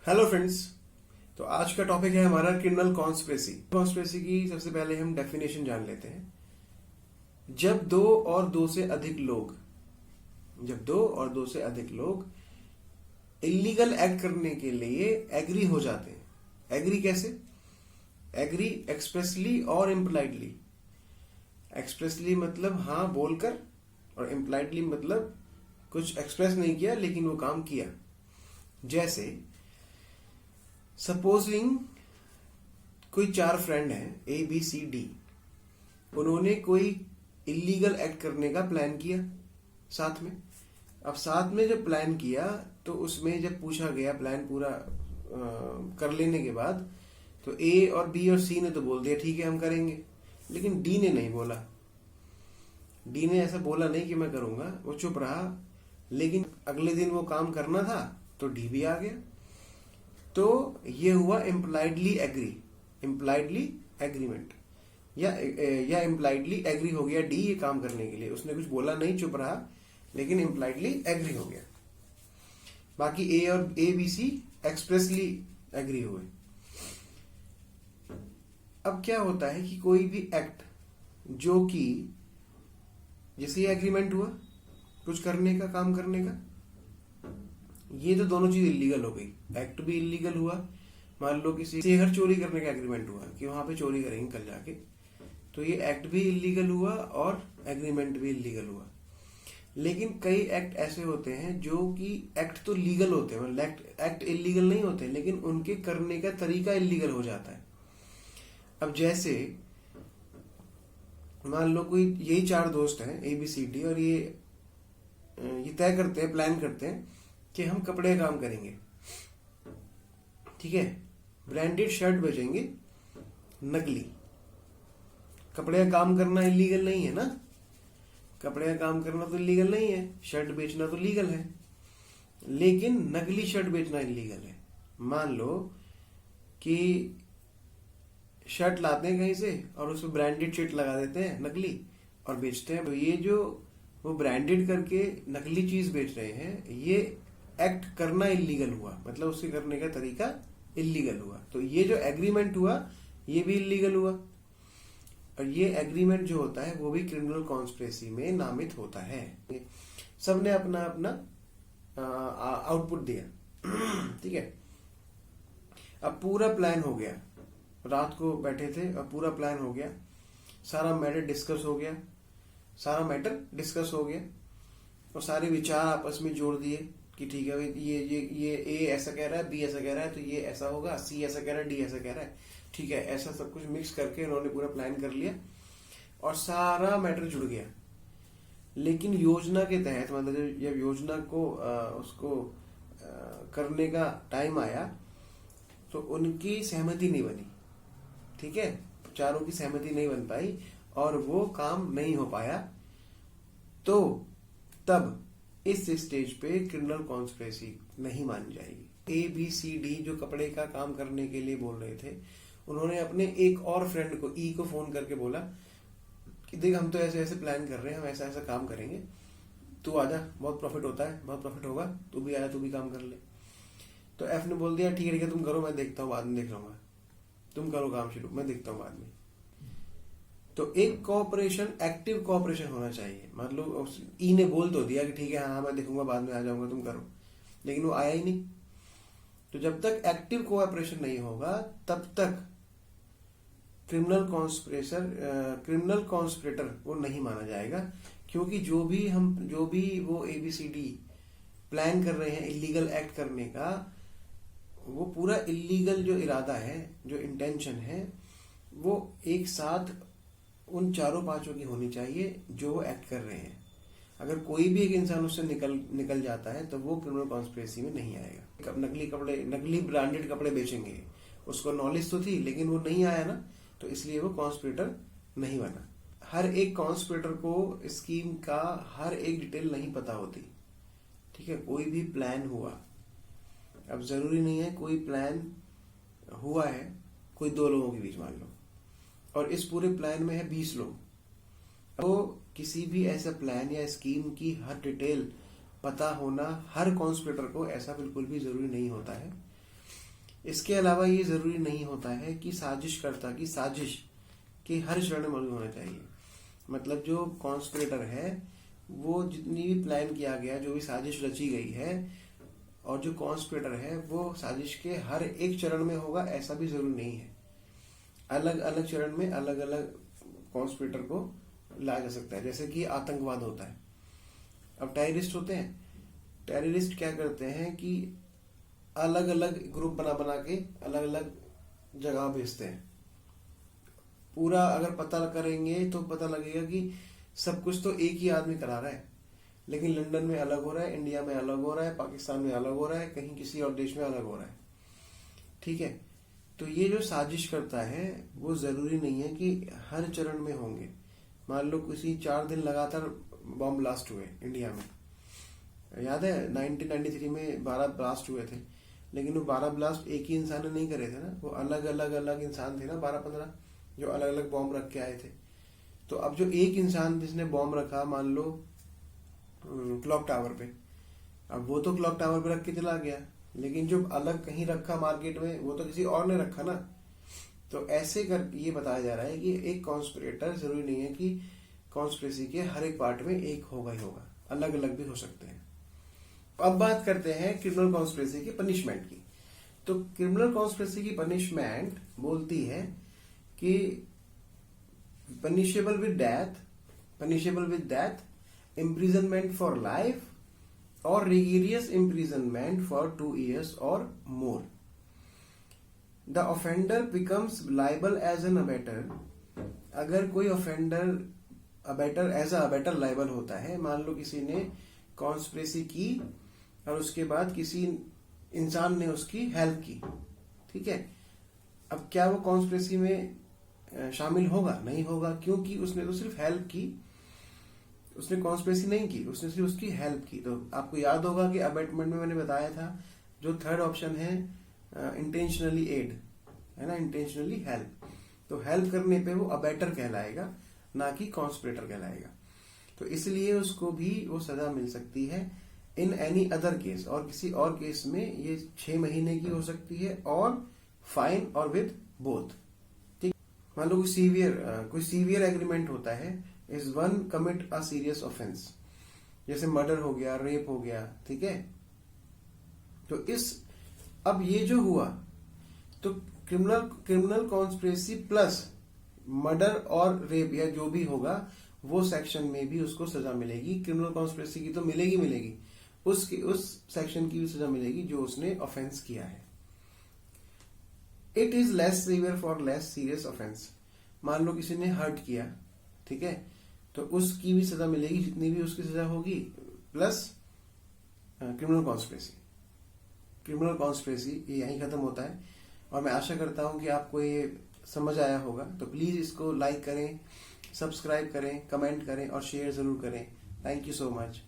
Hello friends. तो आज का टॉपिक है हमारा क्रिमिनल कॉन्स्पिरेसी। कॉन्स्पिरेसी की सबसे पहले हम डेफिनेशन जान लेते हैं। जब दो और दो से अधिक लोग इलीगल एक्ट करने के लिए एग्री हो जाते हैं। एग्री कैसे? एग्री एक्सप्रेसली और इम्प्लाइडली। एक्सप्रेसली मतलब हाँ बोलकर, और इम्प्लाइडली मतलब कुछ एक्सप्रेस नहीं किया लेकिन वो काम किया। जैसे सपोजिंग कोई 4 फ्रेंड हैं ABCD, उन्होंने कोई इलीगल एक्ट करने का प्लान किया साथ में। अब साथ में जब प्लान किया तो उसमें जब पूछा गया प्लान पूरा कर लेने के बाद, तो A और B और C ने तो बोल दिया ठीक है हम करेंगे, लेकिन D ने नहीं बोला। D ने ऐसा बोला नहीं कि मैं करूंगा, वो चुप रहा। लेकिन अगले दिन वो काम करना था तो D भी आ गया। तो ये हुआ इम्प्लाइडली एग्रीमेंट, या इम्प्लाइडली एग्री हो गया D ये काम करने के लिए। उसने कुछ बोला नहीं, चुप रहा, लेकिन इम्प्लाइडली एग्री हो गया। बाकी A और ABC एक्सप्रेसली एग्री हुए। अब क्या होता है कि कोई भी एक्ट जो कि जैसे ये एग्रीमेंट हुआ कुछ करने का, काम करने का, ये तो दोनों चीज इलीगल हो गई। एक्ट भी इलीगल हुआ। मान लो किसी से घर चोरी करने का एग्रीमेंट हुआ कि वहां पे चोरी करेंगे कल जाके, तो ये एक्ट भी इलीगल हुआ और एग्रीमेंट भी इलीगल हुआ। लेकिन कई एक्ट ऐसे होते हैं जो कि एक्ट तो लीगल होते हैं, मतलब एक्ट इलीगल नहीं होते, लेकिन उनके करने का तरीका इलीगल हो जाता है। अब जैसे मान लो कोई यही 4 दोस्त हैं ABCD, और ये तय करते हैं, प्लान करते हैं कि हम कपड़े का काम करेंगे। ठीक है, ब्रांडेड शर्ट बेचेंगे, नकली। कपड़े का काम करना इलीगल नहीं है ना, कपड़े का काम करना तो इलीगल नहीं है, शर्ट बेचना तो लीगल है, लेकिन नकली शर्ट बेचना इलीगल है। मान लो कि शर्ट लाते हैं कहीं से और उसमें ब्रांडेड शर्ट लगा देते हैं नकली और बेचते हैं, तो ये जो वो ब्रांडेड करके नकली चीज बेच रहे हैं, ये एक्ट करना इलीगल हुआ, मतलब उसके करने का तरीका इलीगल हुआ। तो ये जो एग्रीमेंट हुआ ये भी इलीगल हुआ, और ये एग्रीमेंट जो होता है वो भी क्रिमिनल कॉन्स्पिरेसी में नामित होता है। सबने अपना अपना आउटपुट दिया। ठीक है, अब पूरा प्लान हो गया, रात को बैठे थे और पूरा प्लान हो गया, सारा मैटर डिस्कस हो गया, और सारे विचार आपस में जोड़ दिए कि ठीक है ये A ऐसा कह रहा है, B ऐसा कह रहा है, तो ये ऐसा होगा, C ऐसा कह रहा है, D ऐसा कह रहा है। ठीक है, ऐसा सब कुछ मिक्स करके उन्होंने पूरा प्लान कर लिया और सारा मैटर जुड़ गया। लेकिन योजना के तहत, मतलब जब योजना को उसको करने का टाइम आया तो उनकी सहमति नहीं बनी। ठीक है, चारों की सहमति नहीं बन पाई और वो काम नहीं हो पाया। तो तब इस स्टेज पे क्रिमिनल कॉन्स्पिरेसी नहीं मानी जाएगी। ABCD जो कपड़े का काम करने के लिए बोल रहे थे, उन्होंने अपने एक और फ्रेंड को E को फोन करके बोला कि देख हम तो ऐसे ऐसे प्लान कर रहे हैं, हम ऐसा ऐसा काम करेंगे, तू आजा, बहुत प्रॉफिट होता है, बहुत प्रॉफिट होगा, तू भी आया, तू भी काम कर ले। तो F ने बोल दिया ठीक है तुम करो, मैं देखता हूँ, बाद में देख लूंगा, तुम करो काम शुरू, मैं देखता हूँ बाद में। तो एक कोऑपरेशन, एक्टिव कोऑपरेशन होना चाहिए। मान लो E ने बोल तो दिया कि ठीक है हाँ मैं देखूंगा, बाद में आ जाऊंगा, तुम करो, लेकिन वो आया ही नहीं। तो जब तक एक्टिव कोऑपरेशन नहीं होगा तब तक क्रिमिनल कॉन्स्पिरेटर वो नहीं माना जाएगा। क्योंकि जो भी वो ABCD प्लान कर रहे हैं इलीगल एक्ट करने का, वो पूरा इलीगल जो इरादा है, जो इंटेंशन है, वो एक साथ उन 4-5 की होनी चाहिए जो वो एक्ट कर रहे हैं। अगर कोई भी एक इंसान उससे निकल जाता है तो वो क्रिमिनल कॉन्स्पिरेसी में नहीं आएगा। नकली ब्रांडेड कपड़े बेचेंगे, उसको नॉलेज तो थी लेकिन वो नहीं आया ना, तो इसलिए वो कॉन्स्पिरेटर नहीं बना। हर एक कॉन्स्पिरेटर को स्कीम का हर एक डिटेल नहीं पता होती। ठीक है, कोई भी प्लान हुआ, अब जरूरी नहीं है कोई प्लान हुआ है कोई 2 लोगों के बीच मान लो, और इस पूरे प्लान में है 20 लोग, तो किसी भी ऐसा प्लान या स्कीम की हर डिटेल पता होना हर कॉन्स्पिरेटर को ऐसा बिल्कुल भी जरूरी नहीं होता है। इसके अलावा ये जरूरी नहीं होता है कि साजिशकर्ता की साजिश के हर चरण में मौजूद होना चाहिए। मतलब जो कॉन्स्पिरेटर है वो जितनी भी प्लान किया गया, जो भी साजिश रची गई है, और जो कॉन्स्पिरेटर है वो साजिश के हर एक चरण में होगा, ऐसा भी जरूरी नहीं है। अलग अलग चरण में अलग अलग कॉन्स्पिरेटर को लाया जा सकता है। जैसे कि आतंकवाद होता है, अब टेररिस्ट होते हैं, टेररिस्ट क्या करते हैं कि अलग अलग ग्रुप बना बना के अलग अलग जगह भेजते हैं। पूरा अगर पता करेंगे तो पता लगेगा कि सब कुछ तो एक ही आदमी करा रहा है, लेकिन लंदन में अलग हो रहा है, इंडिया में अलग हो रहा है, पाकिस्तान में अलग हो रहा है, कहीं किसी और देश में अलग हो रहा है। ठीक है, तो ये जो साजिश करता है वो जरूरी नहीं है कि हर चरण में होंगे। मान लो किसी 4 दिन लगातार बॉम्ब ब्लास्ट हुए इंडिया में, याद है 1993 में 12 ब्लास्ट हुए थे, लेकिन वो 12 ब्लास्ट एक ही इंसान ने नहीं करे थे ना, वो अलग अलग अलग इंसान थे ना, 12-15 जो अलग अलग बॉम्ब रख के आए थे। तो अब जो एक इंसान जिसने बॉम्ब रखा, मान लो क्लॉक टावर पे, अब वो तो क्लॉक टावर पे रख के चला गया, लेकिन जो अलग कहीं रखा मार्केट में वो तो किसी और ने रखा ना। तो ऐसे कर ये बताया जा रहा है कि एक कॉन्स्पिरेटर जरूरी नहीं है कि कॉन्स्पिरेसी के हर एक पार्ट में एक होगा ही होगा, अलग अलग भी हो सकते हैं। अब बात करते हैं क्रिमिनल कॉन्स्पिरेसी की पनिशमेंट की। तो क्रिमिनल कॉन्स्पिरेसी की पनिशमेंट बोलती है कि punishable with death, imprisonment for life, or rigorous imprisonment for 2 years or more. The offender becomes liable as an abettor. अगर कोई ऑफेंडर एज अबेटर लाइबल होता है, मान लो किसी ने कॉन्स्पिरेसी की और उसके बाद किसी इंसान ने उसकी हेल्प की, ठीक है, अब क्या वो कॉन्स्पिरेसी में शामिल होगा? नहीं होगा, क्योंकि उसने तो सिर्फ हेल्प की, उसने कॉन्स्पिरेसी नहीं की, उसने सिर्फ उसकी हेल्प की। तो आपको याद होगा कि अबेटमेंट में मैंने बताया था जो थर्ड ऑप्शन है इंटेंशनली एड, है ना, इंटेंशनली हेल्प, तो हेल्प करने पे वो अबेटर कहलाएगा, ना कि कॉन्स्पिरेटर कहलाएगा। तो इसलिए उसको भी वो सजा मिल सकती है इन एनी अदर केस, और किसी और केस में ये 6 महीने की हो सकती है, और फाइन और विद बोथ। ठीक, मान लो कोई सीवियर एग्रीमेंट होता है, is one commit a serious offence, जैसे मर्डर हो गया, रेप हो गया, ठीक है। तो अब ये जो हुआ, तो क्रिमिनल कॉन्स्पिरेसी प्लस मर्डर और रेप या जो भी होगा वो सेक्शन में भी उसको सजा मिलेगी। क्रिमिनल कॉन्स्पिरेसी की तो मिलेगी, उस सेक्शन की भी सजा मिलेगी जो उसने ऑफेंस किया है। It is less severe for less serious offence. मान लो किसी ने हर्ट किया, ठीक है, तो उसकी भी सजा मिलेगी जितनी भी उसकी सजा होगी, प्लस क्रिमिनल कॉन्स्पिरेसी ये यहीं खत्म होता है। और मैं आशा करता हूं कि आपको ये समझ आया होगा। तो प्लीज इसको लाइक करें, सब्सक्राइब करें, कमेंट करें और शेयर जरूर करें। Thank you so much.